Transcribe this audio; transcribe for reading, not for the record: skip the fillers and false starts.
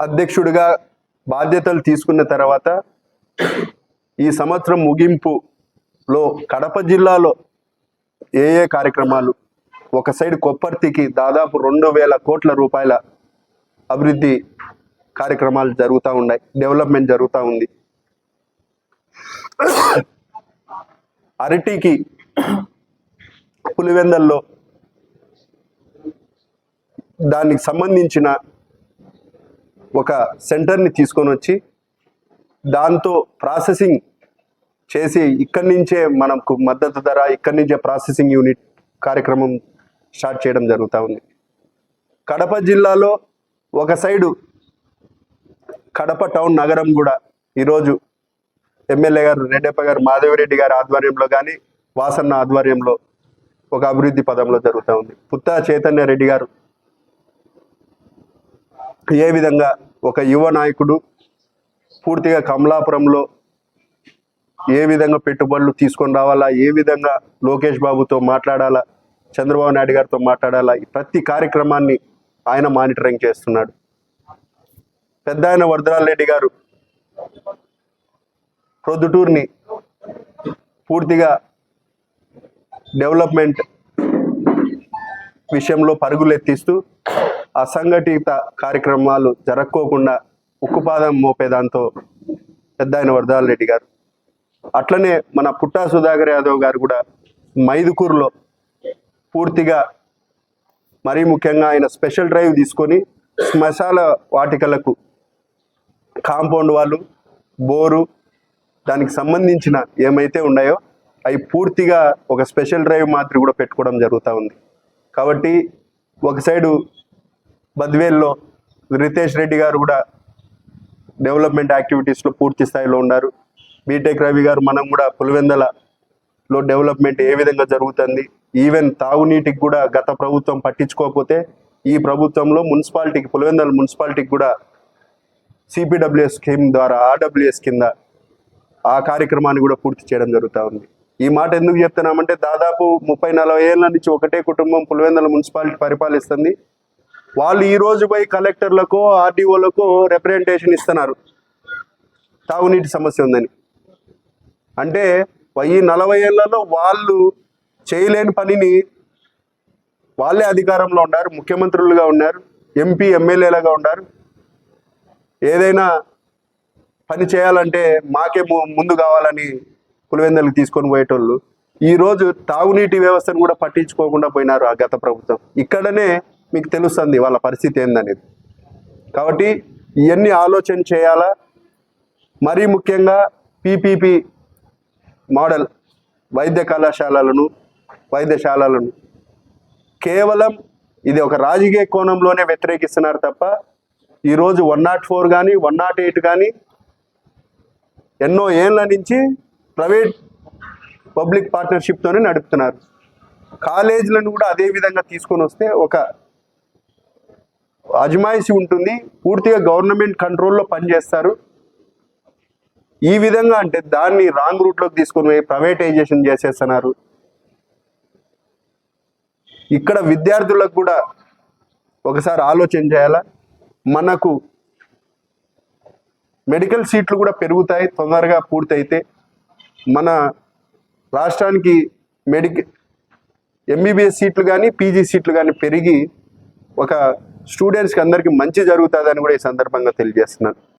అధ్యక్షుడిగా బాధ్యతలు తీసుకున్న తర్వాత ఈ సంవత్సరం ముగింపులో కడప జిల్లాలో ఏ కార్యక్రమాలు, ఒక సైడ్ కొప్పర్తికి దాదాపు 2,000 కోట్ల రూపాయల అభివృద్ధి కార్యక్రమాలు జరుగుతూ ఉన్నాయి, డెవలప్మెంట్ జరుగుతూ ఉంది. అరటికి పులివెందల్లో దానికి సంబంధించిన ఒక సెంటర్ని తీసుకొని వచ్చి దాంతో ప్రాసెసింగ్ చేసి ఇక్కడి నుంచే మనకు మద్దతు ధర, ఇక్కడి నుంచే ప్రాసెసింగ్ యూనిట్ కార్యక్రమం స్టార్ట్ చేయడం జరుగుతూ ఉంది. కడప జిల్లాలో ఒక సైడు కడప టౌన్ నగరం కూడా ఈరోజు ఎమ్మెల్యే గారు రెడ్డప్ప గారు మాధవిరెడ్డి గారి ఆధ్వర్యంలో కానీ వాసన్న ఆధ్వర్యంలో ఒక అభివృద్ధి పదంలో జరుగుతూ ఉంది. పుత్తా చైతన్య రెడ్డి గారు ఏ విధంగా ఒక యువ నాయకుడు పూర్తిగా కమలాపురంలో ఏ విధంగా పెట్టుబడులు తీసుకొని రావాలా, ఏ విధంగా లోకేష్ బాబుతో మాట్లాడాలా, చంద్రబాబు నాయుడు గారితో మాట్లాడాలా, ప్రతి కార్యక్రమాన్ని ఆయన మానిటరింగ్ చేస్తున్నాడు. పెద్ద ఆయన వరదరాల్ రెడ్డి గారు ప్రొద్దుటూరుని పూర్తిగా డెవలప్మెంట్ విషయంలో పరుగులెత్తిస్తూ అసంఘటిత కార్యక్రమాలు జరక్కోకుండా ఉక్కుపాదం మోపేదాంతో పెద్ద ఆయన వరదరాల్ రెడ్డి గారు. అట్లనే మన పుట్టా సుధాకర్ యాదవ్ గారు కూడా మైదుకూరులో పూర్తిగా మరీ ముఖ్యంగా ఆయన స్పెషల్ డ్రైవ్ తీసుకొని శ్మశాన వాటికలకు కాంపౌండ్ వాళ్ళు, బోరు, దానికి సంబంధించిన ఏమైతే ఉన్నాయో అవి పూర్తిగా ఒక స్పెషల్ డ్రైవ్ మాదిరి కూడా పెట్టుకోవడం జరుగుతూ ఉంది. కాబట్టి ఒక సైడు బద్వేల్లో రితేష్ రెడ్డి గారు కూడా డెవలప్మెంట్ యాక్టివిటీస్లో పూర్తి స్థాయిలో ఉన్నారు. బీటెక్ రవి గారు, మనం కూడా పులివెందలలో డెవలప్మెంట్ ఏ విధంగా జరుగుతుంది, ఈవెన్ తాగునీటికి కూడా గత ప్రభుత్వం పట్టించుకోకపోతే ఈ ప్రభుత్వంలో మున్సిపాలిటీకి, పులివెందల మున్సిపాలిటీకి కూడా సిపిడబ్ల్యూఎస్ స్కీమ్ ద్వారా ఆర్డబ్ల్యూఎస్ కింద ఆ కార్యక్రమాన్ని కూడా పూర్తి చేయడం జరుగుతూ ఉంది. ఈ మాట ఎందుకు చెప్తున్నామంటే దాదాపు 30-40 ఏళ్ళ నుంచి ఒకటే కుటుంబం పులివెందల మున్సిపాలిటీ పరిపాలిస్తుంది. వాళ్ళు ఈ రోజు పోయి కలెక్టర్లకు, ఆర్డీఓలకు రిప్రజెంటేషన్ ఇస్తున్నారు తాగునీటి సమస్య ఉందని. అంటే ఈ 40 ఏళ్లలో వాళ్ళు చేయలేని పనిని వాళ్ళే అధికారంలో ఉన్నారు, ముఖ్యమంత్రులుగా ఉన్నారు, ఎంపీ ఎమ్మెల్యేలుగా ఉన్నారు. ఏదైనా పని చేయాలంటే మాకే ముందు కావాలని పులివెందలకు తీసుకొని పోయేటోళ్ళు ఈరోజు తాగునీటి వ్యవస్థను కూడా పట్టించుకోకుండా పోయినారు ఆ గత ప్రభుత్వం. ఇక్కడనే మీకు తెలుస్తుంది వాళ్ళ పరిస్థితి ఏందనేది. కాబట్టి ఇవన్నీ ఆలోచన చేయాలా. మరీ ముఖ్యంగా పీపీపీ మోడల్ వైద్యశాలలను కేవలం ఇది ఒక రాజకీయ కోణంలోనే వ్యతిరేకిస్తున్నారు తప్ప ఈరోజు 104 కానీ 108 కానీ ఎన్నో ఏళ్ళ నుంచి ప్రైవేట్ పబ్లిక్ పార్ట్నర్షిప్తోనే నడుపుతున్నారు. కాలేజీలను కూడా అదే విధంగా తీసుకొని వస్తే ఒక అజమాయిషి ఉంటుంది, పూర్తిగా గవర్నమెంట్ కంట్రోల్లో పనిచేస్తారు. ఈ విధంగా అంటే దాన్ని రాంగ్ రూట్లోకి తీసుకొని పోయి ప్రైవేటైజేషన్ చేసేస్తున్నారు. ఇక్కడ విద్యార్థులకు కూడా ఒకసారి ఆలోచన చేయాలా. మనకు మెడికల్ సీట్లు కూడా పెరుగుతాయి తొందరగా పూర్తయితే. మన రాష్ట్రానికి ఎంబీబీఎస్ సీట్లు కానీ పీజీ సీట్లు కానీ పెరిగి ఒక స్టూడెంట్స్కి అందరికీ మంచి జరుగుతుందని కూడా ఈ సందర్భంగా తెలియజేస్తున్నాను.